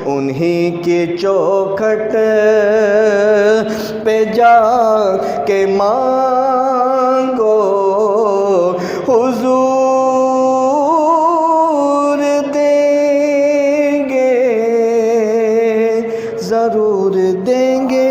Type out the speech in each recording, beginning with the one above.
انہی کی چوکھٹ پہ جا کے مانگو حضور دیں گے ضرور دیں گے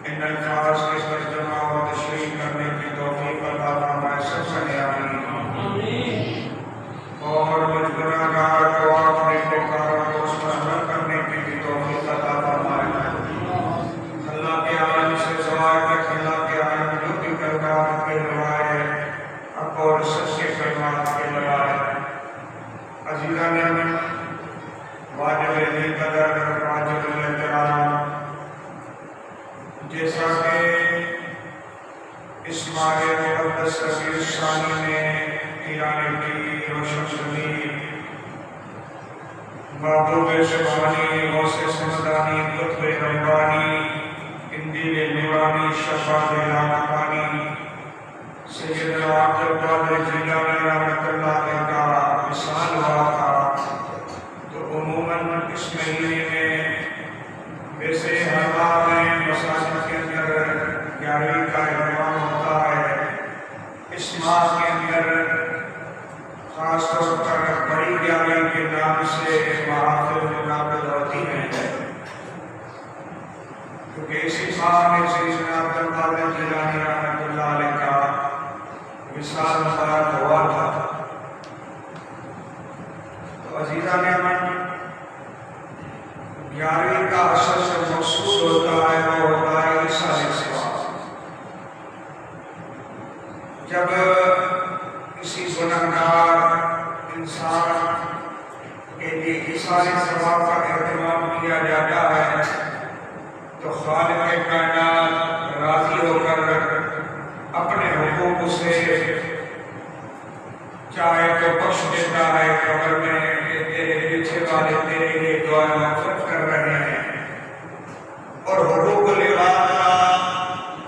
ان الفاظ کے ترجمہ و تشریح کرنے کی توفیق عطا اقدس ربیع الثانی میں ایران کی روشن شدی محبوب شبانی غوث سمدانی قطب ربانی اندیل نورانی شفاعت العالمانی سیدنا عبد القادر جیلانی رحمۃ اللہ علیہ کا وصال ہوا تھا، تو عموماً اس مہینے میں ویسے ہر ماہ میں مساجد کے اندر 11ویں کا اہتمام ہوتا ہے۔ اس ماہ کے اندر خاص طور پر بڑی 11ویں کے نام سے محافل منعقد ہوتی ہیں، کیونکہ اسی ماہ میں سیدنا عبد القادر جیلانی رحمۃ اللہ علیہ کا وصال مبارک ہوا تھا۔ تو عزیزان من، 11ویں کا اصل سے مقصود ہوتا ہے وہ ہوتا ہے ایصال ثواب۔ جب کسی گنہگار انسان کے لیے ایصال ثواب کا اہتمام کیا جاتا ہے تو خالق کائنات راضی ہو کر اپنے حقوق سے چاہے تو بخش دیتا ہے قبر میں کہ تیرے پیچھے والے تیرے لیے دعا مغفرت کر رہے ہیں، اور حقوق العباد کا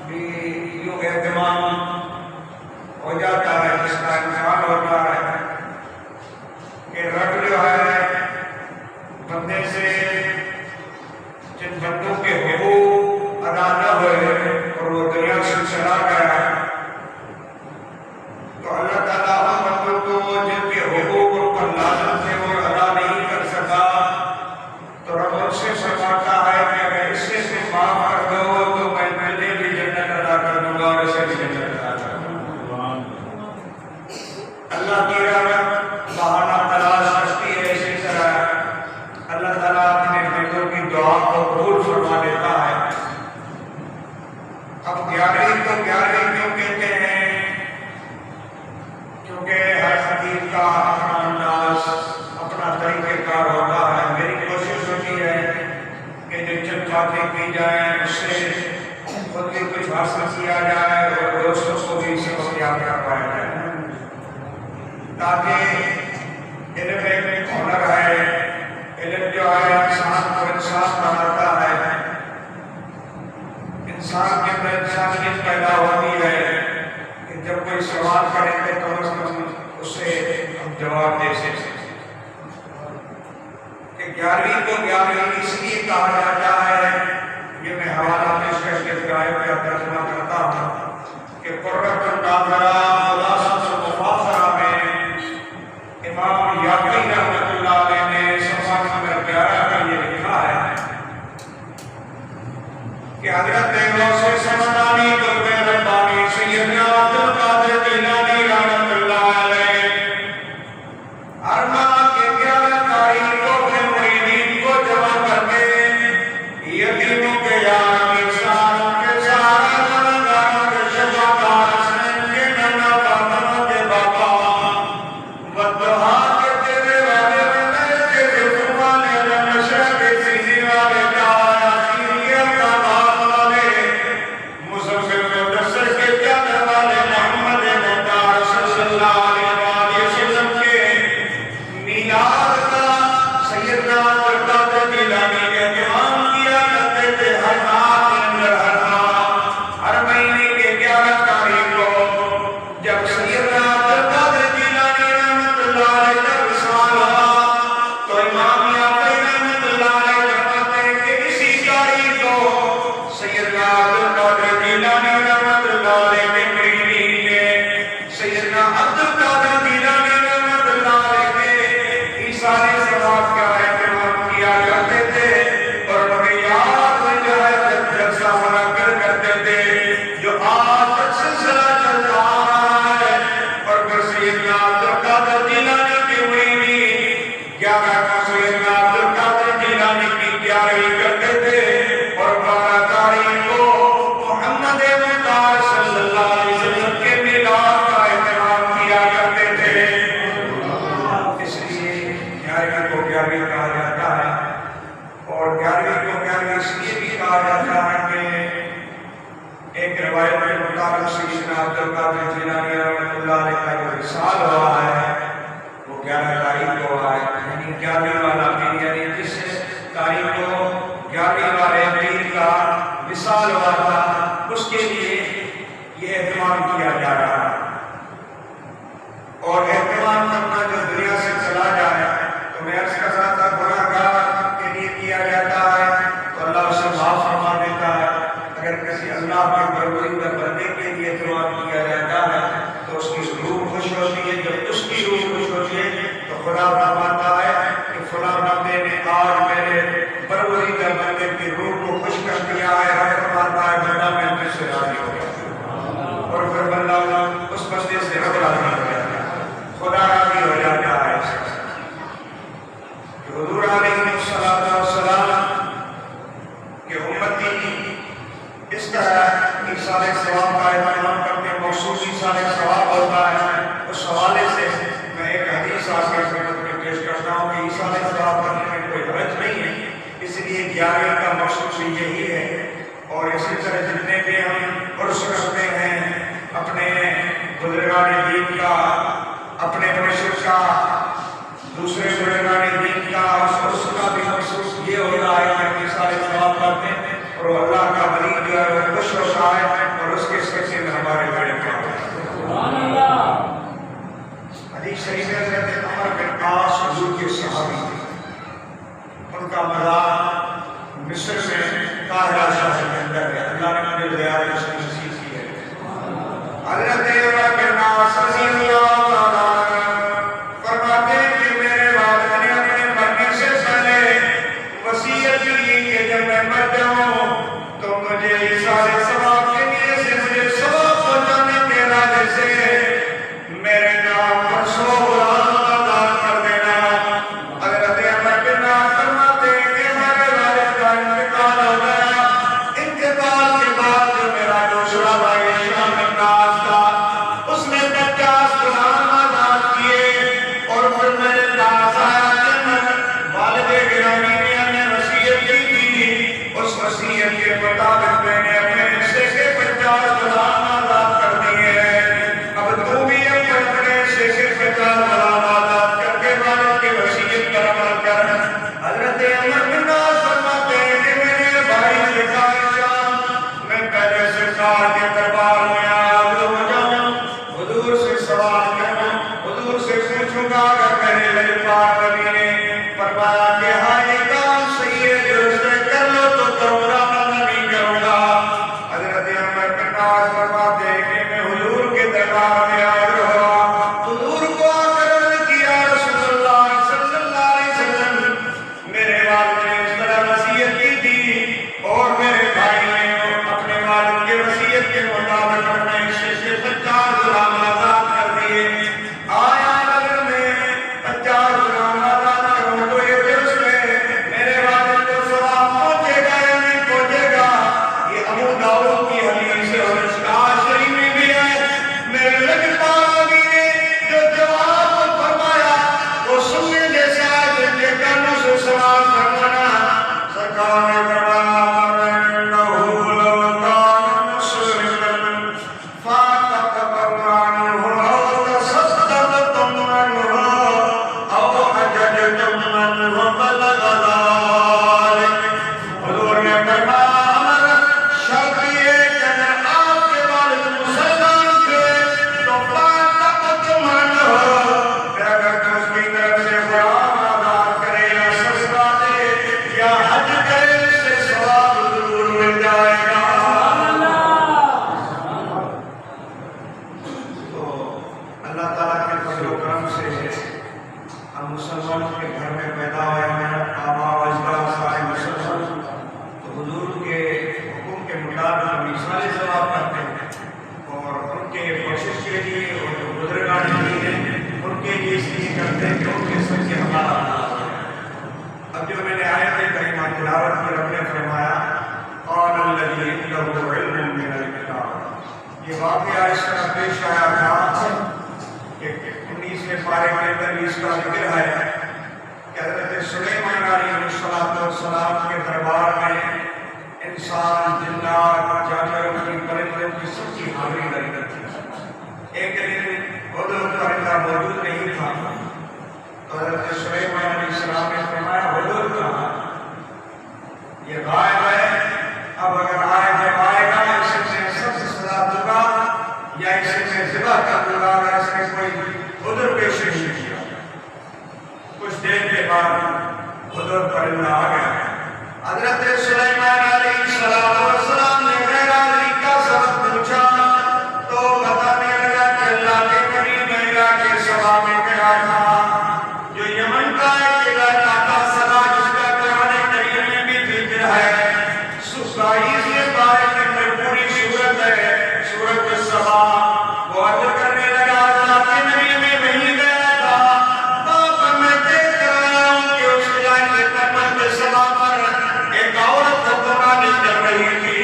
بھی یوں اہتمام ہو جاتا ہے، جس کا انتقال ہوتا ہے کہ رب جو ہے بندے سے جن بندوں کے حقوق ادا نہ ہوئے اور وہ دنیا سے چلا گیا، تو اللہ تعالیٰ ان بندوں کو جن کے حقوق ان پر لازم تھے وہ ادا نہیں کر سکا، تو رب ان سے فرماتا ہے کہ اگر اس سے معاف کر دو تو میں تجھے بھی جنت ادا کر دوں گا اور اسے بھی جنت ادا کر دوں گا۔ اللہ کی رحمت بہانہ تلاش کرتی ہے، اسی طرح اللہ تعالیٰ اپنے بندوں کی دعا کو قبول فرما لیتا ہے۔ اب 11ویں کو 11ویں کیوں کہتے ہیں؟ کیونکہ ہر حدیث کا اپنا انداز، اپنا طریقہ کار ہوتا ہے۔ میری کوشش ہوتی ہے کہ جو چند باتیں کی جائیں اس سے خود بھی کچھ حاصل کیا جائے اور دوستوں کو بھی سبق یاد کروایا جائے، تاکہ علم ایک ہنر ہے، علم جو ہے انسان کو انسان بناتا ہے، انسان کے اندر انسانیت پیدا ہوتی ہے کہ جب کوئی سوال کریں گے تو اسے ہم جواب دے سکیں۔ کہ 11ویں کو 11ویں اس لیے کہا جاتا ہے، یہ میں حوالہ پیش کر کے فرائض کا ترجمہ کرتا ہوں کہ قرۃ الناظرہ خلاصۃ المفاخرہ میں امام یاقوتی رحمۃ اللہ علیہ نے صفحہ نمبر 11 کا یہ لکھا ہے کہ حضرت غوث سمدانی قطب ربانی سیدنا عبد القادر جیلانی رحمۃ اللہ علیہ ہر ماہ کے 11 تاریخ کو اپنے مریدین کو جمع کر کے یتیموں کے یار کے ساتھ کے سارا گنہگاروں کے شفاعت حسنین کے جیلانی رحمۃ اللہ علیہ کا جو وصال ہوا ہے وہ 11 تاریخ کو ہوا ہے، یعنی 11ویں والا دن، یعنی جس تاریخ کو 11ویں والے دن کا وصال ہوا تھا اس کے لیے یہ اہتمام کیا جا رہا ہے۔ اور اہتمام کرنا جو دنیا سے چلا جائے تو میں عرض کر رہا تھا گناہ گار کے لیے کیا جاتا ہے تو اللہ اسے معاف فرما دیتا ہے، اگر کسی اللہ کے برگزیدہ بندے کے لیے اہتمام کیا جاتا ہے تو اس کی روح خوش ہوتی ہے، جب اس کی روح خوش ہوتی ہے تو خدا فرماتا ہے کہ فلاں بندے نے آج میرے برگزیدہ بندے کی روح کو خوش کر دیا ہے، رب فرماتا ہے بندہ میں تجھ سے راضی ہو گیا، اور پھر بندہ اس بندے سے رب راضی ہو جاتا ہے، خدا راضی ہو جاتا ہے۔ حضور علیہ السلام کہ امتی اس طرح ایصال ثواب کا اہتمام کرتے ہیں، مخصوص ایصال ثواب ہوتا ہے، اس حوالے سے میں ایک حدیث آپ کے خدمت میں پیش کرتا ہوں کہ ایصال ثواب کرنے میں کوئی حرج نہیں ہے، اس لیے 11ویں کا مخصوص یہی ہے۔ اور اسی طرح جتنے بھی ہم عرس کرتے ہیں اپنے بزرگان دین کا، اپنے مشرق کا، دوسرے بزرگان دین کا، اس کا بھی مخصوص یہ ہوتا ہے کہ ایصال ثواب کرتے ہیں اور اللہ کا ولی جو ہے وہ خوش ہوتا ہے اور اس کے سلسلے میں ہمارے بڑے کام ہیں۔ حدیث شریف ہے حضرت عمر بن عاص حضور کے صحابی تھے، ان کا مزار مصر میں قاہرہ شہر کے اندر ہے، اللہ نے مجھے زیارت اس کی نصیب کی ہے۔ حضرت عمر بن عاص رضی اللہ عنہ فرماتے ہیں کہ میرے والد نے اپنے مرنے سے پہلے وصیت کی کہ جب میں مر جاؤں تو مجھے ایصال ثواب کے لیے سے مجھے ثواب پہنچانے کے ارادے سے میرے نام پر 100 غلام آزاد کر دینا۔ حضرت عمر بن عاص فرماتے ہیں کہ ہمارے والد کا انتقال ہو گیا، انتقال کے بعد جو میرا دوسرا بھائی شام بن عاص تھا اس نے 50 غلام آزاد کیے، اور پھر میرے پاس آیا کہ والد گرامی نے ہمیں وصیت کی تھی، اس وصیت کے مطابق میں نے اپنے حصے کے 50 غلام آزاد کر دیے ہیں، اب تو بھی اپنے حصے کے 50 غلام آزاد کر کے والد کی وصیت پر عمل کر۔ حضرت عمر بن عاص فرماتے ہیں کہ میرے بھائی سے کہا میں پہلے سرکار کے دربار میں حاضر ہو جاؤں، حضور سے سوال کروں، حضور سے پوچھوں گا اگر میرے نبی پاک نبی نے فرمایا کہ ہاں یہ کام صحیح ہے جو اس نے کر لو تو کروں گا ورنہ نہیں کروں گا۔ حضرت عمر بن عاص فرماتے ہیں کہ میں حضور کے دربار میں حاضر ہوا، حضور کو آ کر عرض کیا رسول اللہ صلی اللہ علیہ وسلم میرے والد نے اس طرح وصیت کی تھی اور میرے بھائی نے اپنے والد کے وصیت کے مطابق اپنے حصے سے 50 غلام آزاد کر دیے، آیا اگر میں 50 غلام آزاد کروں تو یہ درست ہے میرے والد کو ثواب پہنچے گا یا نہیں پہنچے گا؟ یہ ابو داؤد کی حدیث ہے اور اس کا شریف میں بھی ہے۔ میرے لگتا نبی نے جو جواب فرمایا وہ سننے جیسا ہے جن کے کانوں سے سوال فرمانا۔ سرکار نے فرمایا اب جو میں نے آیت کریمہ تلاوت کی، رب نے فرمایا قال الذی عنده علم من الکتاب، یہ واقعہ اس طرح پیش آیا تھا کہ 19ویں پارے کے اندر اس کا ذکر ہے کہ حضرت سلیمان علیہ السلام کے دربار میں انسان، جنات، جانور کی، پرندوں کی سب کی حاضری لگی تھی۔ ایک دن حضرت پرندہ موجود نہیں تھا تو حضرت سلیمان علیہ السلام نے فرمایا حضور کہاں یہ غائب ہے، اب اگر جب آئے گا اسے میں سب سے سزا دوں گا یا اسے میں ذبح کر دوں گا اگر اس نے کوئی حضور پیش نہیں کیا۔ کچھ دیر کے بعد حضور پرندہ آ گیا۔ حضرت سلیمان علیہ السلام نے غیر حاضری کا سبب پوچھا تو بتانے لگا کہ اللہ کے نبی میرا کے سبا میں گیا تھا جو یمن کا ایک علاقہ تھا سبا جس کا قرآن کریم میں بھی ذکر ہے، سبائی سے بارے میں پوری صورت ہے، صورت سبا۔ وہ عرض کرنے لگا اللہ کے نبی میں وہی گیا تھا تو میں دیکھ رہا ہوں کہ اس علاقے پر مند سبا پر ایک عورت حکمرانی کر رہی تھی۔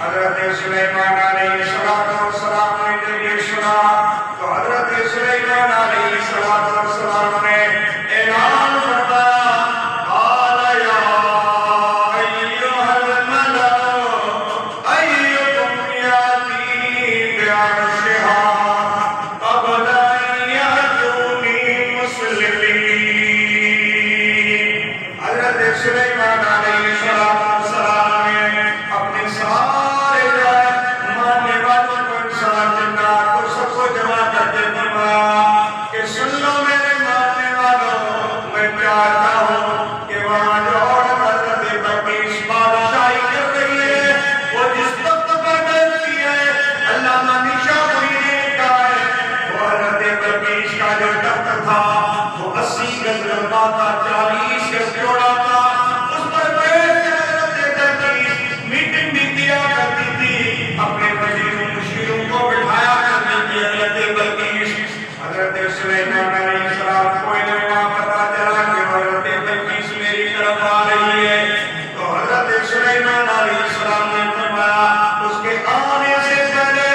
حضرت سلیمان علیہ السلام نے جب یہ سنا تو حضرت سلیمان علیہ السلام نے اعلان فرمایا قال یا ایھا الملأ ایکم یاتینی بعرشھا قبل ان یأتونی مسلمین۔ حضرت سلیمان علیہ السلام نے اپنے سارے ماننے والوں کو انسان جنات کو سب کو جمع کر کے فرمایا کہ سن لو میرے ماننے والوں، میں چاہتا ہوں کہ وہاں جو عورت حضرت بلقیس بادشاہی کر رہی ہے وہ جس تخت پر بیٹھتی ہے علامہ نشاپوری نے لکھا ہے وہ حضرت بلقیس کا جو تخت تھا وہ 80 گز لمبا تھا، 40 گز چوڑا تھا، اس پر بیٹھ کر حضرت بلقیس میٹنگ بھی کیا کرتی تھی، اپنے وزیروں مشیروں کو بٹھایا کرتی تھی حضرت بلقیس۔ حضرت سلیمان علیہ السلام کو انہیں پتا چلا کہ حضرت بلقیس میری طرف آ رہی ہے تو حضرت سلیمان علیہ السلام نے فرمایا اس کے آنے سے پہلے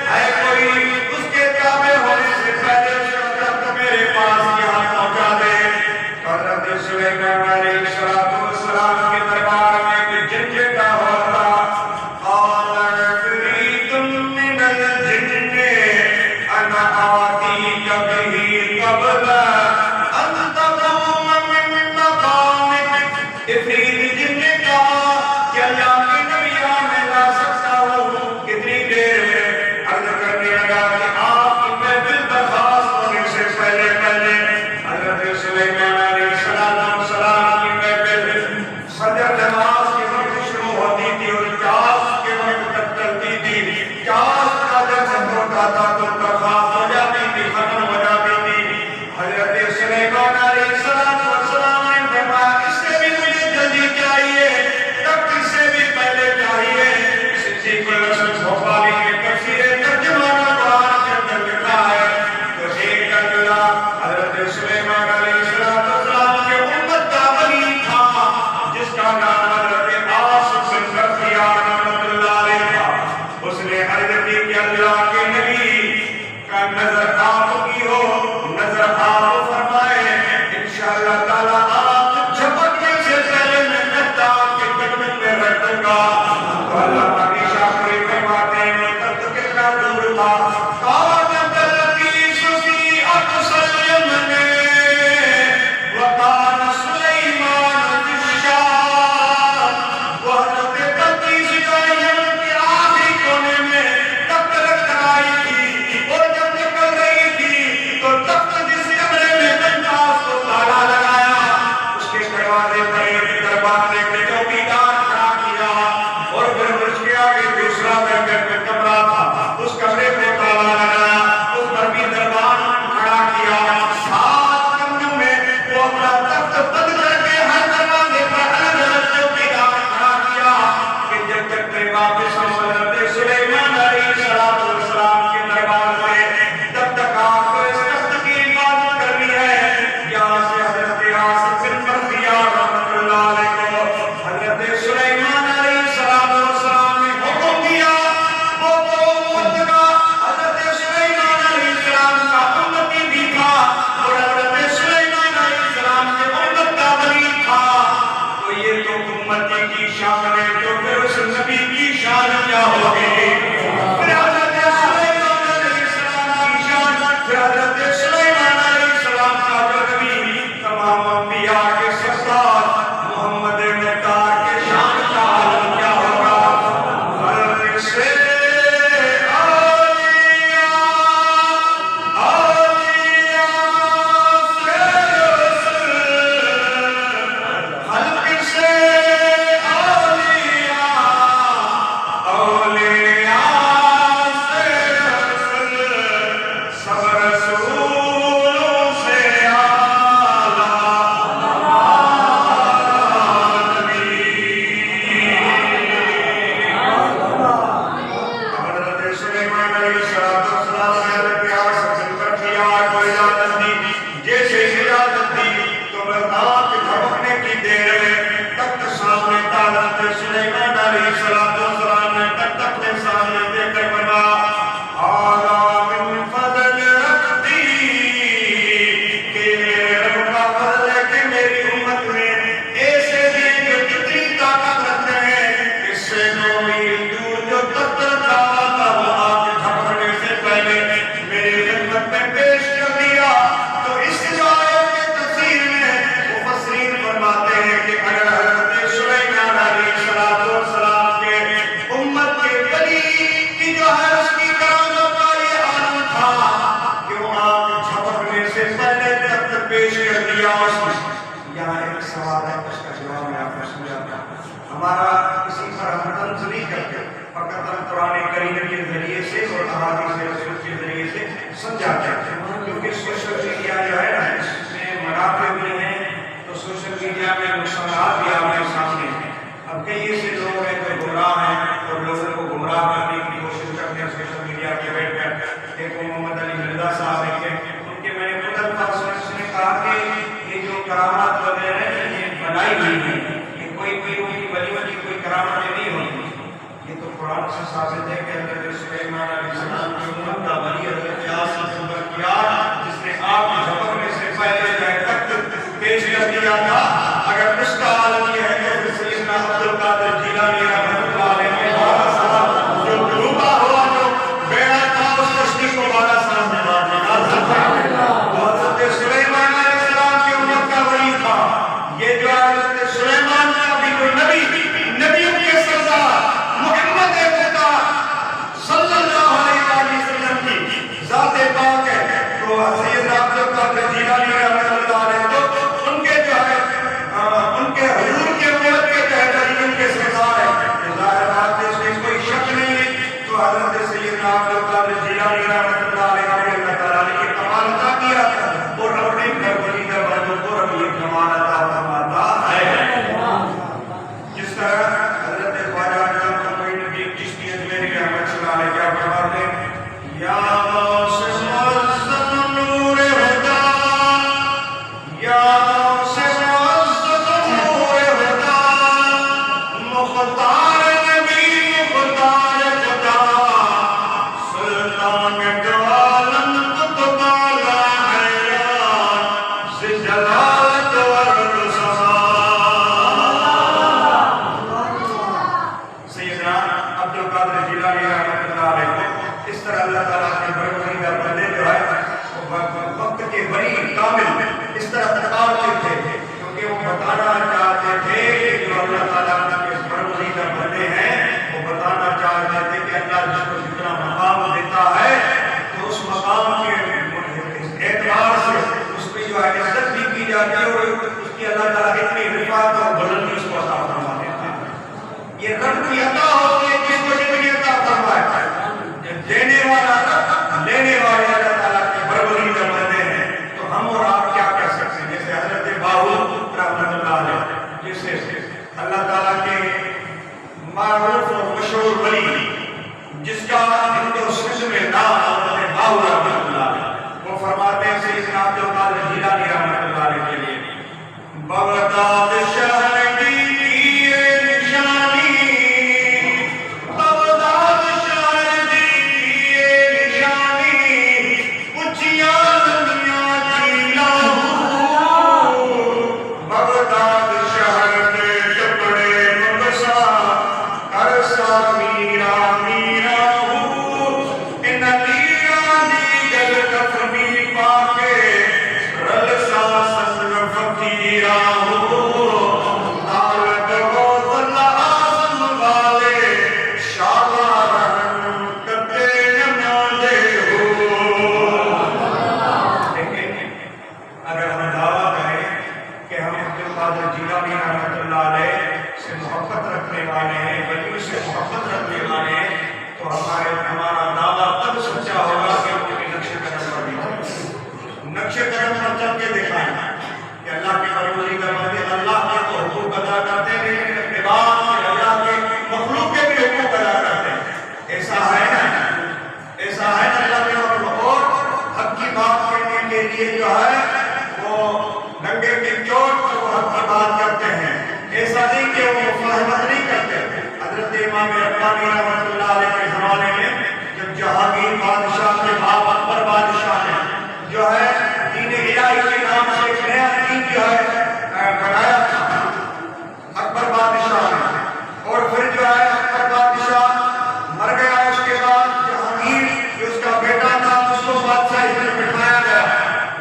ہے کوئی اس کے تابع ہونے سے پہلے اس کا تخت میرے پاس یہاں پہنچا دے۔ حضرت سلیمان علیہ السلام کے دربار میں ایک جن جیتا ہوا تھا۔ قال عفریت من الجن انا آتیک بہ قبل ان تقوم من مقامک۔ عفریت جن نے کہا کہ اللہ کے نبی میں لا سکتا ہوں کتنی دیر میں؟ عرض کرنے لگا کہ آپ کی محفل برخاست ہونے سے پہلے حضرت سلیمان علیہ السلام کی محفل صدر نماز کے وقت شروع ہوتی تھی اور 50 کے وقت تک چلتی تھی۔ 50 کا جب ختم ہوتا تھا تو برخاست ہو جاتی تھی، ختم ہو جاتی تھی۔ حضرت سلیمان علیہ السلام نے فرمایا اس سے بھی مجھے جلدی چاہیے، تخت سے بھی پہلے چاہیے۔ صدیق الحسن بھوپالی کے تفسیر ترجمہ قرآن کے اندر لکھا ہے تو ایک کا جلا حضرت سلیمان علیہ السلام کے امت کا ولی تھا جس کا نام حضرت آصف بن برخیا رحمۃ اللہ علیہ تھا۔ اس نے عرض کی کہ اللہ کے نبی کا نظر آپ کی ہو، نظر آپ فرمائے انشاءاللہ تعالیٰ آپ جھپکنے سے پہلے میں تخت آپ کے قدموں میں رکھ دوں گا۔ تو علامہ نشاپوری فرماتے ہیں وہ تخت کتنا دور تھا؟ قال بلقیس فی اقصی الیمن وقال سلیمان فی الشام۔ وہ حضرت بلقیس جو یمن کے آخری کونے میں تخت رکھ کر آئی تھی اور جب نکل رہی تھی سمجھاتے ہیں، کیونکہ سوشل میڈیا جو ہے نا اس میں منافع بھی ہیں، تو سوشل میڈیا میں نقصانات بھی آپ کے سامنے ہیں۔ اب کئی ایسے لوگ ہیں جو گمراہ ہیں اور لوگوں کو گمراہ کرنے کی کوشش کرتے ہیں سوشل میڈیا پہ بیٹھ کر۔ ایک محمد علی مرزا صاحب ہیں، ان کے میں نے خود الفاظ نے کہا کہ یہ جو کرامات وغیرہ ہیں یہ بنائی ہوئی ہیں، یہ کوئی ان کی ولی کوئی کرامتیں نہیں ہوئی، یہ تو قرآن سے ثابت ہے کہ حضرت سلیمان علیہ السلام کی امت کا ولی حضرت یاسین بن بختیار جس نے آپ کی جھپک میں سے پہلے جائے تک پیش کر دیا تھا، اگر اس کا عالم یہ ہے تو پھر سیدنا عبد القادر جیلانی رحمۃ اللہ علیہ کے بارہ سال جو ڈوبا ہوا جو بیڑا تھا اس کشتی کو 12 سال میں مار دیا، حضرت سلیمان علیہ السلام کی امت کا ولی تھا۔ یہ جو حضرت سلیمان کا بھی کوئی نبیوں کے سردار محمد خدا صلی اللہ علیہ وسلم کی ذات پاک ہے، تو سیدنا عبد القادر جیلانی رحمۃ اللہ علیہ تو ان کے جو ہے ان کے حضور کے امت کے تحت ان کے سردار ہے، ظاہر بات ہے اس میں کوئی شک نہیں ہے۔ تو حضرت سیدنا عبد القادر جیلانی رحمۃ اللہ علیہ نے اللہ تعالیٰ نے یہ کمال عطا کیا اور اپنے گھر ولیدہ بندوں کو اب یہ کمال عطا فرماتا ہے، جس طرح حضرت خواجہ جان کوئی نبی چشتی اجمیری رحمۃ اللہ علیہ کیا فرماتے ہیں، یا غوث معظم نور ہدا، یا غوث معظم نور ہدا، مختار نبی مختار خدا، سلطان دو عالم قطب اعلی حیران سے جلالت ورد سیدنا عبد القادر جیلانی رحمۃ اللہ علیہ کو اس طرح اللہ تعالیٰ کے برگزیدہ بندے جو ہے وقت کے بڑی کامل اس طرح پکارتے تھے، کیونکہ وہ بتانا چاہتے تھے کہ جو اللہ تعالیٰ کے برگزیدہ بندے ہیں وہ بتانا چاہتے تھے کہ اللہ جس کو جتنا مقام دیتا ہے تو اس مقام کے اعتبار سے اس پہ جو ہے عزت بھی کی جاتی ہے اور اس کی اللہ تعالیٰ اتنی رفعت اور بلندی اس کو عطا فرما دیتا ہے۔ یہ رب کی عطا ہوتی ہے جس کو جتنی عطا فرمائے، دینے والا رب لینے والے اللہ تعالیٰ کے برگزیدہ بندے ہیں، تو ہم اور آپ کیا کہہ سکتے ہیں؟ جیسے حضرت باہو رحمۃ اللہ علیہ جسے اللہ تعالیٰ کے معروف اور مشہور ولی جس کا ہند و سندھ میں نام حضرت باہو رحمۃ اللہ علیہ، وہ فرماتے ہیں سیدنا عبد القادر جیلانی رحمۃ اللہ علیہ کے لیے، بغداد شہر کی نشانی، بغداد شہر کی نشانی، اونچیاں دنیا جیلا ہوں، بغداد شہر کے ٹکڑے مقصا عرصہ میرا میرا ہوں، ان دیرانی گل کفنی پاکے رلسا سسر فقیرہ ہوں، آلت غوث اللہ آزم والے شالا رہن کتے نمازے ہوں۔ لیکن اگر ہم دعویٰ کریں کہ ہم عبد القادر جیلانی رحمۃ اللہ علیہ سے محبت رکھنے والے ہیں، ولیوں سے محبت رکھنے والے ہیں، تو ہمارا دعویٰ تب سچا ہوگا کہ ان کے نقش قدم پر بھی نقش قدم پر چل کے دکھائیں کہ اللہ کے برگزیدہ بندے اللہ کے تو حقوق ادا کرتے ہیں، لیکن عباد میں اللہ کے مخلوق کے بھی حقوق ادا کرتے ہیں۔ ایسا ہے نا اللہ کے مخلوق، اور حق کی بات کرنے کے لیے جو ہے وہ ننگے کی چوٹ پر وہ حق کی بات کرتے ہیں، ایسا نہیں کہ وہ مفاہمت نہیں کرتے۔ حضرت امام ربانی رحمۃ اللہ علیہ کے زمانے میں جب جہانگیر بادشاہ کے باپ اکبر بادشاہ نے جو ہے دین الہی کے نام سے ایک نیا دین جو ہے بنایا تھا اکبر بادشاہ نے، اور پھر جو ہے اکبر بادشاہ مر گیا، اس کے بعد جہانگیر جو اس کا بیٹا تھا اس کو بادشاہی میں بٹھایا گیا،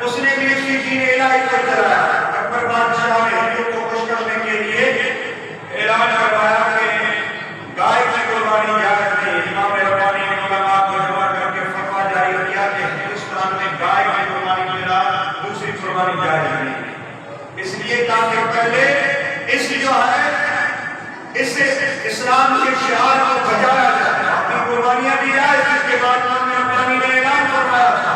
اس نے بھی اسی دین الہی کو چلایا۔ اکبر بادشاہ نے ہندو کو خوش کرنے کے لیے اعلان کروایا کہ گائے کی قربانی جائز نہیں۔ امام ربانی نے علماء کو جمع کر کے فتویٰ جاری کیا کہ ہندوستان میں گائے کی قربانی کے علاوہ دوسری قربانی جائز نہیں، اس لیے تاکہ پہلے اس جو ہے اس اسلام کے شعار کو بجایا جائے۔ اپنی قربانیاں دی جائے، جس کے بعد امام ربانی نے اعلان فرمایا تھا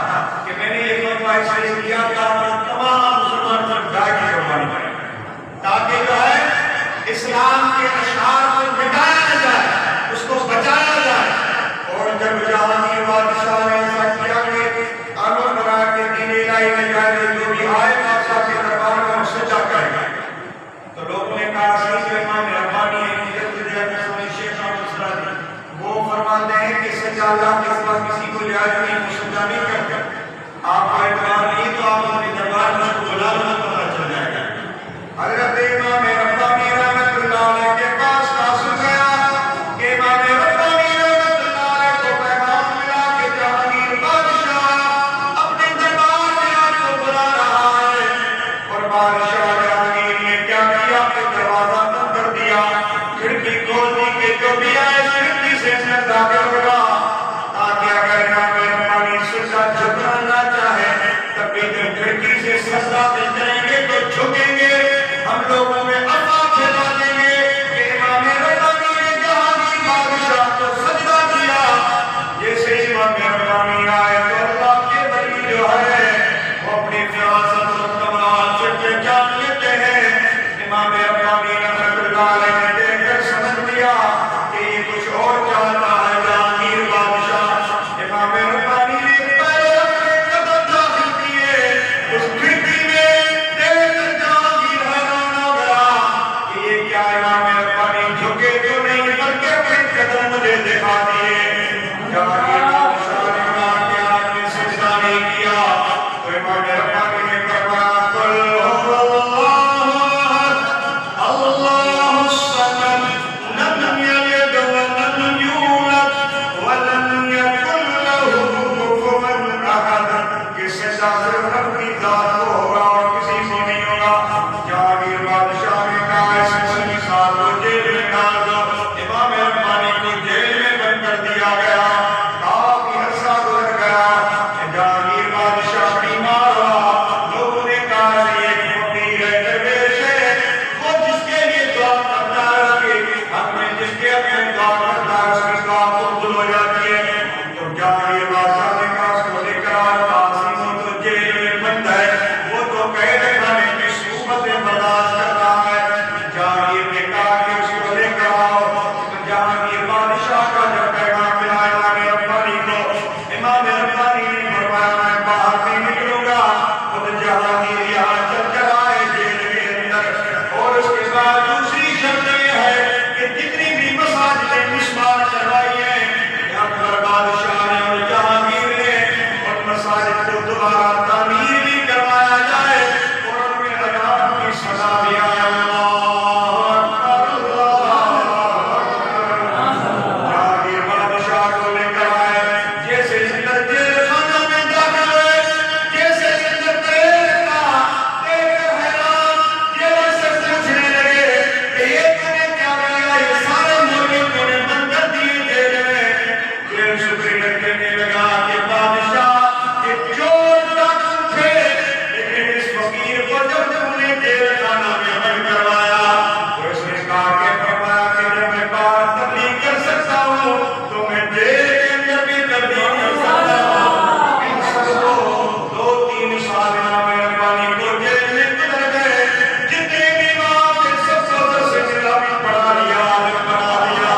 جاننا چاہے تب بھی جب کھڑکی سے سجدہ کریں گے تو جھکیں گے، ہم لوگوں میں عطا کھلا دیں گے کہ امام ربانی نے جہانگیر بادشاہ کو سجدہ کیا۔ جیسے امام ربانی آئے تو اللہ کے ولی جو ہے وہ اپنی فراست و کمال سے پہچان لیتے ہیں۔ امام ربانی رحمۃ اللہ علیہ نے دیکھ کر سمجھ لیا کہ یہ کچھ اور چاہتا ہے جہانگیر بادشاہ۔ امام ربانی نے پہلے اپنے قدم داخل کیے اس کھڑکی میں، دیکھ کر جہانگیر حیران ہو گیا کہ یہ کیا امام ربانی جھکے تو نہیں بلکہ اپنے قدم مجھے دکھا دیے۔ جہانگیر بادشاہ نے کہا کہ آپ نے سجدہ نہیں کیا، تو امام ربانی نے فرمایا قل هو اللہ احد اللہ الصمد لم یلد ولم یولد ولم یکن له کفوا احد، کہ سجدہ صرف رب کی ذات کو ہوگا اور کسی کو نہیں ہوگا۔ جہانگیر بادشاہ نے کہا اس مولوی صاحب کو جیل میں ڈال دو۔ امام ربانی کو جیل میں بند کر دیا گیا۔ کافی عرصہ گزر گیا، جہانگیر بادشاہ بیمار ہوا۔ لوگوں نے کہا یہ ایک فقیر ہے، درویش ہے، وہ جس کے لیے دعا کرتا ہے اس کے حق میں، جس کے حق میں دعا کرتا ہے اس کی دعا قبول ہو جاتی ہے۔ تو جہانگیر بادشاہ نے کہا اس کو لے کر آؤ، قاسم وہ تو جیل میں بند ہے، وہ تو قید خانے کی صورتیں برداشت کرتا ہے۔ جہانگیر نے کہا کہ اس کو لے کر آؤ۔ جہانگیر بادشاہ کا جب پیغام ملا امام ربانی کو، امام ربانی نے فرمایا میں باہر نہیں نکلوں گا، خود جہانگیر یہاں چل کر آئے جیل کے اندر۔ اور اس کے بعد دوسری شرط یہ ہے کہ جتنی بھی مساجدیں مسمار کروائی ہیں، اکبر بادشاہ نے اور جہانگیر نے ان مساجد کو دوبارہ تعمیر بھی کروایا جائے اور ان میں اذان کی سزا بھی آئے۔ اللہ اکبر اللہ اکبر۔ جہانگیر بادشاہ کو لے کر آئے، جیسے اندر جیل خانہ میں داخل ہوئے، جیسے اندر دیکھا، دیکھ کر حیران جیل سے پوچھنے لگے کہ یہ تو نے کیا کیا، یہ سارے مولوی تو نے بند کر دیے جیل میں۔ جیل سپرنٹینڈنٹ کہنے لگا کہ بادشاہ یہ چور ڈاکو تھے، لیکن اس فقیر کو جب تم نے جیل خانہ میں بند کروایا تو اس نے کہا کہ فرمایا کہ جب میں باہر تبلیغ کر سکتا ہوں تو میں جیل کے اندر بھی تبلیغ کر سکتا ہوں۔ ان سب کو 2-3 سال امام ربانی کو جیل میں گزر گئے، جتنے بھی وہاں تھے سب کو درس نظامی پڑھا لیا، عالم بنا دیا۔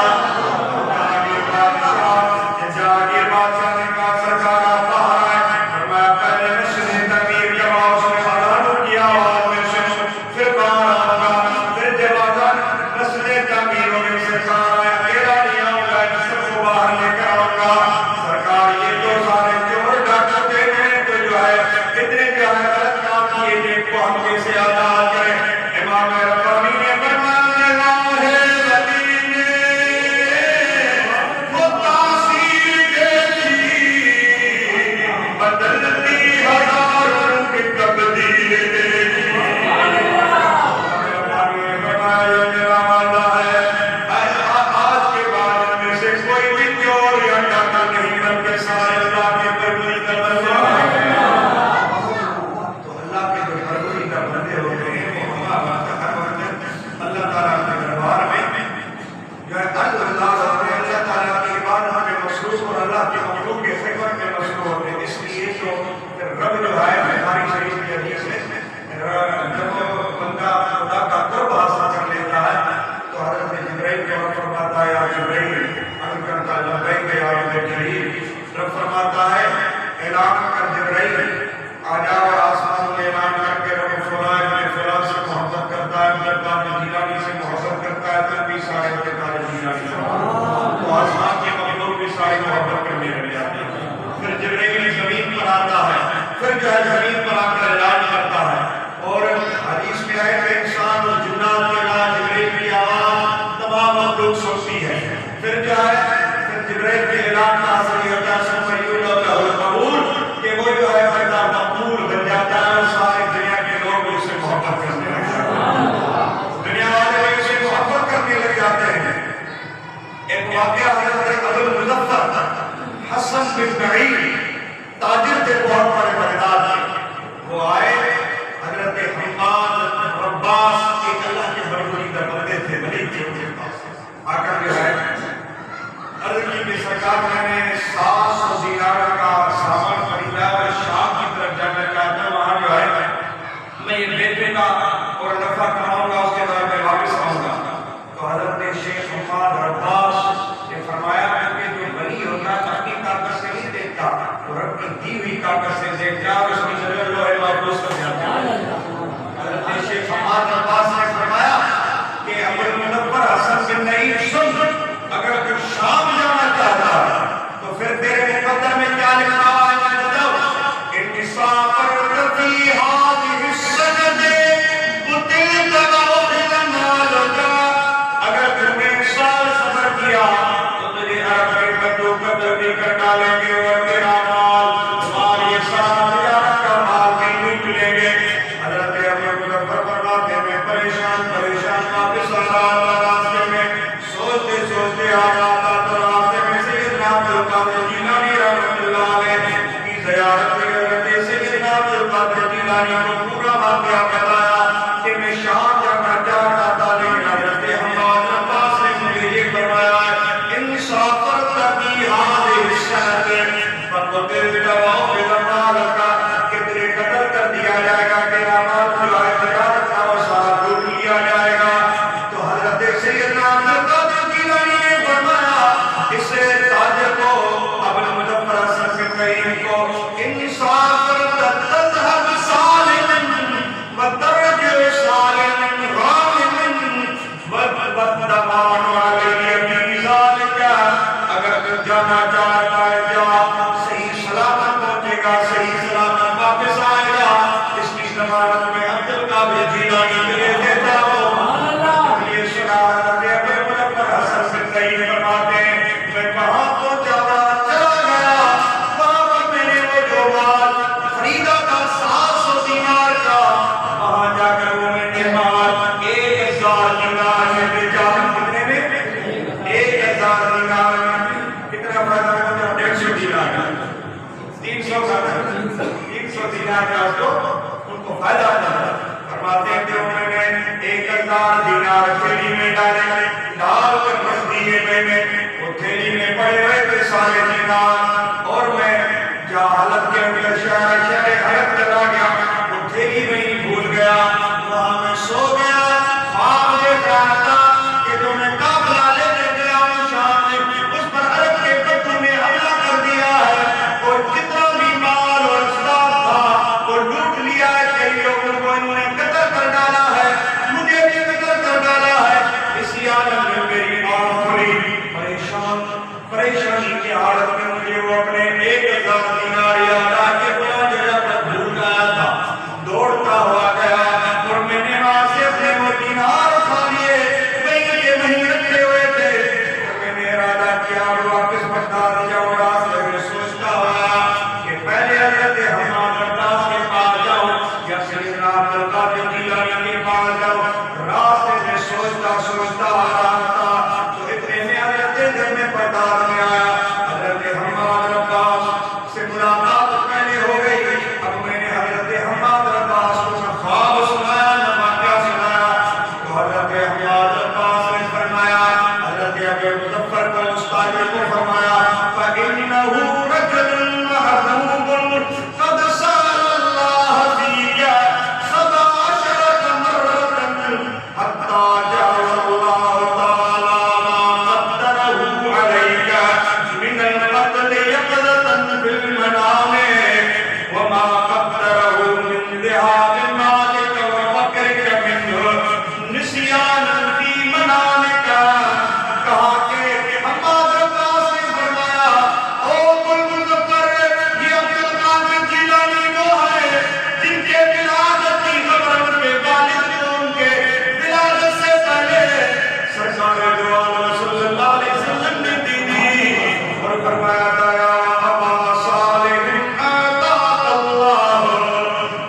جہانگیر بادشاہ نے کہا سرکار آپ باہر آئے، فرمایا پہلے مسجد تعمیر کرواؤ، اس نے اذان کی آواز میں سنو، پھر باہر آؤں گا۔ پھر جب اذان مسجد تعمیر ہو گئی، سرکار آئے، اکیلا نہیں آؤں گا، ان سب کو باہر لے کر آؤں گا۔ سرکار یہ تو سارے چور ڈاکو تھے، انہیں تو جو ہے اتنے جو ہے غلط کام کیے تھے، ان کو ہم کیسے آزاد کریں۔ امام ربانی نے فرمایا اللہ ہے ولی نے وہ تاثیر دیکھی، بدلتی ہزاروں کی تبدیل دیکھی۔ ربانی نے فرمایا یہ میرا وعدہ ہے، آج کے بعد ان میں سے کوئی بھی چور یا ڈاکو نہیں، بلکہ سارے اللہ کے پروردگار بندے ہیں۔ تو اللہ کے جو پروردگار بندے ہوتے ہیں وہ ہر وقت اللہ تعالیٰ کے دربار میں جو ہے اللہ ہوتے ہیں، اللہ تعالیٰ کی عبادت میں مصروف اور اللہ کے مخلوق کے خدمت میں مصروف ہوتے ہیں۔ اس لیے تو رب جو ہے بخاری شریف کی حدیث ہے، جب بندہ خدا کا قرب حاصل کر لیتا ہے تو حضرت جبرائیل کے وقت فرماتا ہے یا جبرائیل عرض کرتا لبیک یا جبرائیل، رب فرماتا ہے اعلان کر جبرائیل آ جا، اور آسمان میں اعلان کر کے رب فلاں ابن فلاں سے محبت کرتا ہے، عبد القادر جیلانی سے محبت کرتا ہے، تب بھی سارے عبد القادر جیلانی تو آسمان کے مخلوق بھی سارے محبت کرنے لگ جاتے ہیں۔ پھر جبرائیل زمین پر آتا ہے، پھر جو ہے زمین پر آ کر اعلان کرتا ہے، اور حدیث میں ہے کہ انسان اور جنات کے علاوہ جبرائیل کی آواز تمام مخلوق سنتی ہے۔ پھر جو ہے پھر جبرائیل کے اعلان کا حاصل یہ ہوتا ہے سمیعون له القبول، کہ وہ جو ہے بندہ مقبول بن جاتا ہے اور سارے دنیا کے لوگ اس سے محبت کرنے لگ جاتے ہیں، دنیا والے اس سے محبت کرنے لگ جاتے ہیں۔ ایک واقعہ حضرت ابو المظفر حسن بن معین تاجر تھے، بہت جیلانی کو پورا واقعہ بتایا کہ میں شام جانا چاہتا تھا، لیکن حضرت حماد عباس نے مجھے یہ فرمایا ان سافرت کی هذه السنة فقتلت وأخذ مالك کہ تیرے قتل کر دیا جائے گا، تیرا مال جو ہے تجارت کا وہ سارا لوٹ لیا جائے گا۔ تو حضرت سیدنا عبد القادر جیلانی نے فرمایا اس تاجر کو ابو المظفر حسن بن کریم کو ان سافرت تذهب سالما وترجع سالما غانما والضمان علي في ذلك، اگر تو جانا چاہتا ہے جا، صحیح سلامت پہنچے گا، صحیح سلامت واپس آئے گا، اس کی ضمانت میں عبد القادر جیلانی کے لیے دیتا ہوں۔ یہ سنا حضرت ابو المظفر حسن بن کریم فرماتے ہیں میں وہاں پہنچا چلا گیا، وہاں پر میں نے وہ جو مال خریدا تھا 700 دینار کا، وہاں جا کر وہ میں نے مال 1000 دینار میں بیچا۔ کتنے میں؟ 1000 دینار میں۔ کتنا فائدہ ہوتا ہے؟ 150 دینار کا، 300 دینار کا اس کو ان کو فائدہ ہوتا ہے۔ فرماتے ہیں کہ انہوں نے 1000 دینار تھیلی میں ڈالے، ڈال کر رکھ دیے میں نے، وہ تھیلی میں پڑے ہوئے تھے سارے دینار، اور میں جہاں حلب کے اندر شہر حلب چلا گیا، وہ تھیلی میں ہی بھول گیا، وہاں میں سو گیا، خواب دیکھ رہا تھا کہ جو میں قافلہ لے کے گیا ہوں شام میں، اس پر عرب کے بدو نے حملہ کر دیا ہے، اور جتنا بھی مال اور اسباب تھا وہ لوٹ لیا ہے، کئی لوگوں کو انہوں نے قتل کر ڈالا ہے، مجھے بھی قتل کر ڈالا ہے۔ اسی عالم میں میری آنکھ کھلی، پریشانی کی حالت میں مجھے وہ اپنے 1000 دینار یاد آ کے فلاں جگہ پر بھول گیا تھا، دوڑتا ہوا گیا اور میں نے وہاں سے اپنے وہ دینار اٹھا لیے، وہیں کے وہیں رکھے ہوئے تھے، اور میں نے ارادہ کیا واپس بغداد جاؤں۔ راستے میں سوچتا ہوا کہ پہلے حضرت حماد عباس کے پاس جاؤں یا سیدنا عبد القادر جیلانی کے پاس جاؤں، راستے میں سوچتا آ رہا تھا تو اتنے میں حضرت گھر میں پرداز میں آیا، حضرت حماد عباس سے ملاقات پہلے ہو گئی۔ اب میں نے حضرت حماد عباس کو نہ خواب سنایا نہ واقعہ سنایا، تو حضرت حماد عباس نے فرمایا، حضرت ابو المظفر کو استاد کو فرمایا فَإِنَّهُ رَجُلٌ مَحْبُوبٌ قَدْ سَأَلَ اللَّهَ فِيكَ 17 مرة حَتَّى جَعَلَ اللَّهُ تَعَالَى مَا قَدَّرَهُ عَلَيْكَ مِنَ الْقَتْلِ يَقْظَةً فِي الْمَنَامِ وَمَا قَدَّرَهُ مِنْ ذِهَابِ مَالِكَ وَفَقْرِكَ مِنْهُ نِسْيَانًا فِي مَنَامِكَ۔ کہا کہ حماد عباس نے فرمایا او ابو المظفر، یہ عبد القادر جیلانی وہ ہے جن کے ولادت کی خبر ان کے والد کو ان کے ولادت سے پہلے سرکار دو عالم صلی اللہ علیہ وسلم نے دی تھی، اور فرمایا تھا یا ابا صالح آتاک اللہ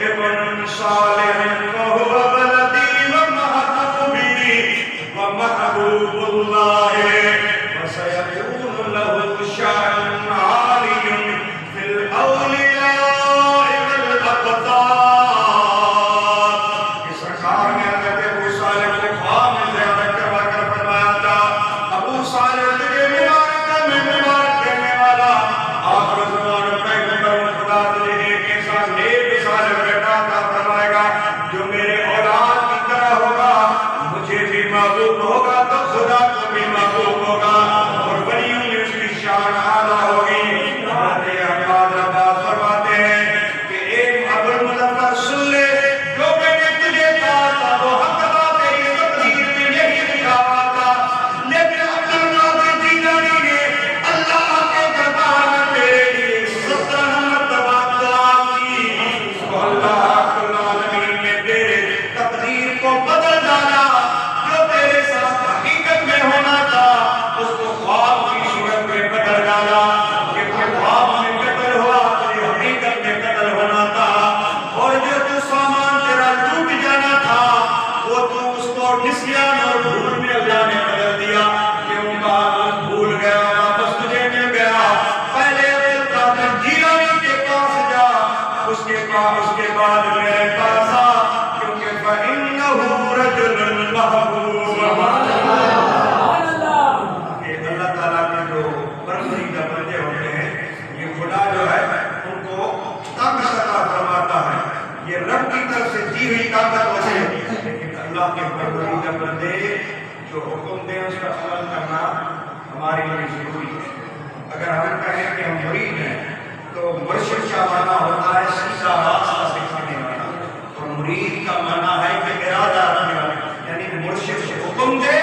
ابن صالح وهو بلدی ومحبوبی ومحبوب اللہ وسيكون له شأن عالي في الأولياء والأقطار۔ اس سرکار نے حضرت ابو صالح کو خواب میں زیارت کروا کر فرمایا تھا ابو صالح تجھے مبارک میں مبارک کرنے والا آخر زمان پیغمبر خدا تجھے ایک ایسا نیک صالح بیٹا عطا فرمائے گا جو میرے اولاد کی طرح ہوگا، مجھے بھی محبوب ہوگا تو خدا کو بھی محبوب ہوگا، اور ولیوں میں اس کی شان اعلیٰ ہوگی۔ حضرت حماد عباس فرماتے ہیں کہ اے ابو المظفر سن لے، جو میں نے تجھے کہا تھا وہ حق بات تیری تقدیر میں یہی لکھا ہوا تھا، لیکن عبد القادر جیلانی نے اللہ کے دربار میں میرے لیے 17 مرتبہ دعا کی، تو اللہ رب العالمین نے تیرے تقدیر کو بدل ڈالا، جو تیرے ساتھ حقیقت میں ہونا تھا اس کو خواب کی صورت میں بدل ڈالا، کہ خواب میں قتل ہوا تیری حقیقت میں قتل ہونا تھا، اور جو سامان تیرا ٹوٹ جانا تھا وہ تو اس کو نسیان اور بھول میں اللہ نے بدل دیا، کہ ان کا بھول گیا واپس تجھے مل گیا۔ پہلے عبد القادر جیلانی کے پاس جا، اس کے بعد میرے اللہ کے پروردگار بندے جو حکم دیں اس پر عمل کرنا ہمارے لیے ضروری ہے. اگر ہم کہیں کہ ہم مرید ہیں تو مرشد کا معنی ہوتا ہے سیدھا راستہ دکھانے والا، اور مرید کا معنی ہے کہ ارادہ رکھنے والا، یعنی مرشد سے حکم دے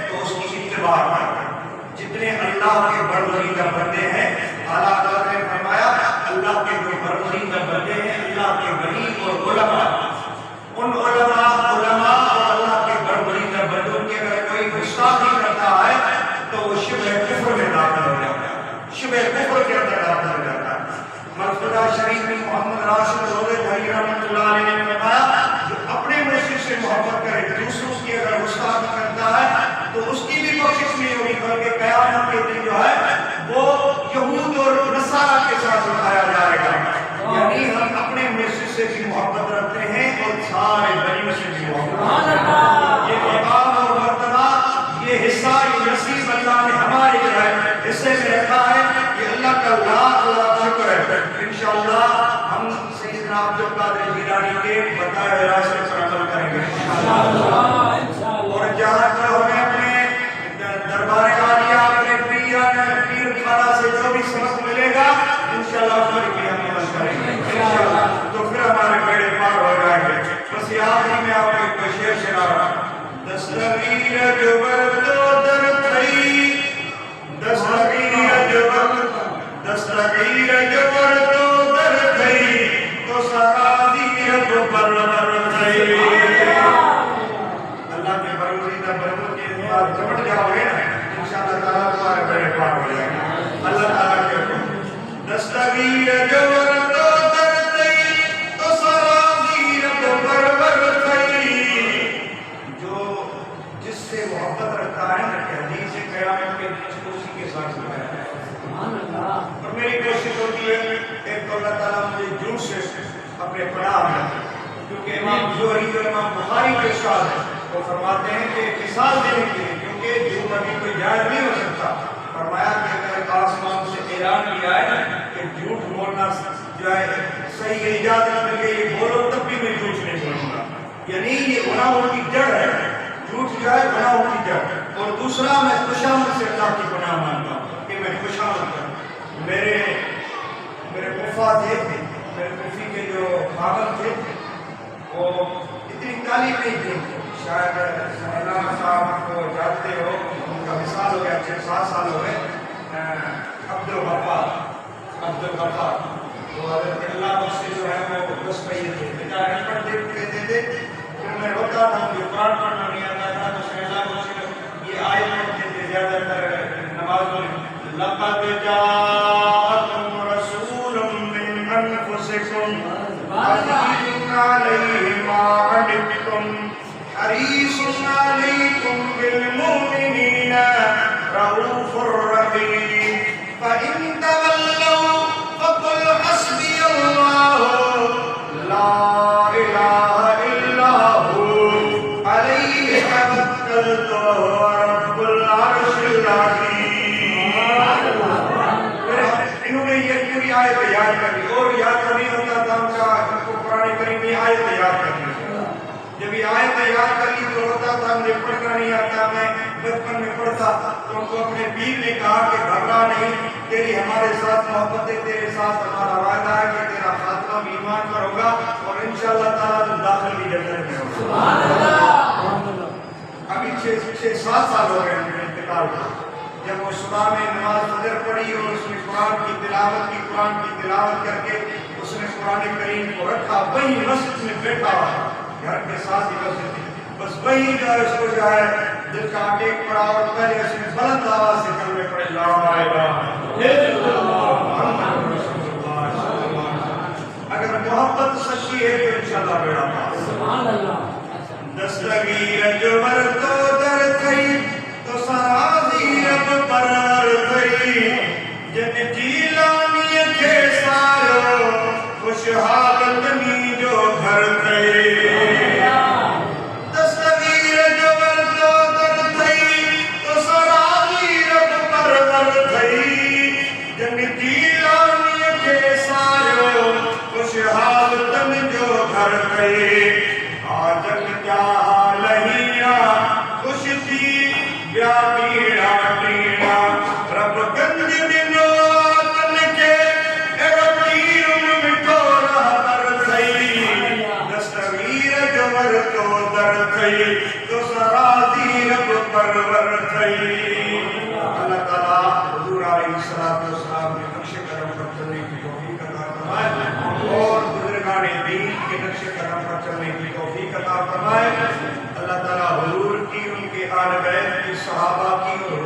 تو اس کی اتباع کرنا. جتنے اللہ کے برگزیدہ بندے ہیں، اعلیٰ حضرت نے فرمایا اللہ کے جو برگزیدہ بندے ہیں، اللہ کے ولی اور علماء، ان علماء اور اللہ کے برگزیدہ بندوں کے اگر کوئی گستاخی کرتا ہے تو وہ شبہ کفر میں داخل ہو جاتا ہے، شبہ کفر کے اندر داخل ہو جاتا ہے. مرفوع شریف میں محمد راشد روضہ دھری رحمۃ اللہ علیہ نے فرمایا جو اپنے مرشد سے محبت کرے دوسروں کی اگر گستاخی کرتا ہے تو اس کی بھی بخشش نہیں ہوگی، بلکہ قیامت کے دن جو ہے وہ یہود اور نصارہ کے ساتھ اٹھایا جائے گا. یعنی ہم اپنے مرشد سے بھی محبت رکھتے ہیں اور سارے بریوں سے بھی محبت رکھتے ہیں. یہ مقام اور مرتبہ، یہ حصہ، یہ نصیب اللہ نے ہمارے جو ہے حصے میں رکھا ہے. یہ اللہ کا لاکھ لاکھ شکر ہے. انشاءاللہ ہم سیدنا عبد القادر جیلانی کے بتائے ہوئے راستے پر عمل کریں گے اور جہاں ہمیں اپنے دربار عالیہ اپنے پیر خانہ سے جو بھی سبق ملے گا انشاءاللہ اس پر بھی ہم عمل کریں گے انشاءاللہ. تو پھر ہمارے بیڑے پار ہو جائیں گے. بس یہ آخری میں آپ کو ایک شعر سنا رہا ہوں. دستگیر جبر تو در تھئی، دستگیر جبر تو در تھئی تو سرازیر تو برور تھئی. اللہ کے برگزیدہ بندوں کے بعد جمٹ جاؤ گے نا انشاءاللہ تعالیٰ تمہارے بیڑے پار ہو جائیں گے. اللہ تعالیٰ کے حکم دستگیر جبر تو در تھئی تو سرازیر تو برور تھئی. جو جس سے محبت رکھتا ہے نا کہ حدیث قیامت کے دن اس کو اسی کے ساتھ سکھایا ہے. اور میری کوشش ہوتی ہے ایک تو اللہ تعالیٰ مجھے جھوٹ سے اپنے پناہ میں، کیونکہ امام زہری اور امام بخاری کے ارشاد ہے وہ فرماتے ہیں کہ مثال دینے کے لیے، کیونکہ جھوٹ ابھی کوئی جائز نہیں ہو سکتا. فرمایا کہ اگر آسمان سے اعلان کیا ہے کہ جھوٹ بولنا جو ہے صحیح اجازت مل گئی یہ بولو تب بھی میں جھوٹ نہیں بولوں گا. یعنی یہ گناہوں کی جڑ ہے، جھوٹ جو ہے گناہوں کی جڑ. اور دوسرا میں خوشامد سے اللہ کی پناہ مانتا ہوں کہ میں خوشامد کروں. میرے پھوپھا تھے، میرے پھوپھی کے جو خاوند تھے وہ اتنی تعلیم نہیں تھی، شاید علامہ صاحب کو جانتے ہو، ان کا مثال ہو گیا 6-7 سال ہو گئے. عبد الغفار تو حضرت اللہ سے جو ہے وہ 10 پہیے تھے، بیچارے ان پڑھ دیتے تھے. پھر میں روتا تھا، مجھے قرآن پڑھنا نہیں آتا تھا تو اللہ سے یہ آیت پڑھتے تھے زیادہ تر نمازوں میں. لقد جاءكم رسول من انفسكم عزيز عليه ما عنتم حريص عليكم بالمؤمنين رؤوف رحيم فإن تولوا فقل حسبي الله لا إله إلا هو عليه توكلت وهو رب العرش العظيم. انہوں نے یہ پوری آیت یاد کر لی اور یاد نہیں ہوتا تھا ان کا، ان کو قرآن کریم میں آیت یاد کر لی. جب یہ آیت یاد کر لی تو ہوتا تھا مجھے پڑھنا نہیں آتا. میں بچپن میں پڑھتا تو ان کو اپنے پیر نے کہا کہ گھبرا نہیں، تیری ہمارے ساتھ محبت ہے، تیرے ساتھ ہمارا وعدہ ہے کہ تیرا خاتمہ بھی ایمان پر ہوگا اور انشاءاللہ تعالیٰ تم داخل بھی جنت میں ہوگا. ابھی 6-7 سال ہو گئے میرے انتقال کو. جب وہ صبح میں نماز فجر پڑھی اور اس نے قرآن کی تلاوت کر کے اس نے قرآن کریم کو رکھا، وہی مسجد میں بیٹھا ہوا، گھر کے ساتھ ہی مسجد تھی، بس وہی جو ہے اس کو جو ہے دل کا ٹیک پڑا اور پہلے اس نے بلند آواز سے کلمے پڑھے لا الہ الا اللہ محمد رسول اللہ صلی اللہ علیہ وسلم. اگر محبت سچی ہے تو انشاءاللہ بیڑا پاس. دستگیر جبر تو در تھئی تو سرازیر برور تھئی جن جیلانی کے سارو خوشحال تنی جو گھر تھئی. دستگیر جبر تو در تھئی تو سرازیر برور تھئی جن جیلانی کے سارو خوشحال تن جو گھر تھئی. آجن کیا حال خوش تھی بیا بیڑا ٹیڑا رب گنج دنو تن کے ایو تیرم مٹھو رہبر تھئی دستگیر جمر تو در تھئی تو سرازی رب پرور تھئی اللہ تعالیٰ حضور علیہ السلام نے نقش کرم پر چلنے کی توفیق عطا فرمائے اور بزرگان دین کے نقش کرم پر چلنے کی توفیق عطا فرمائے اللہ تعالیٰ حضور کی ان کے آل بیت کی صحابہ کی اور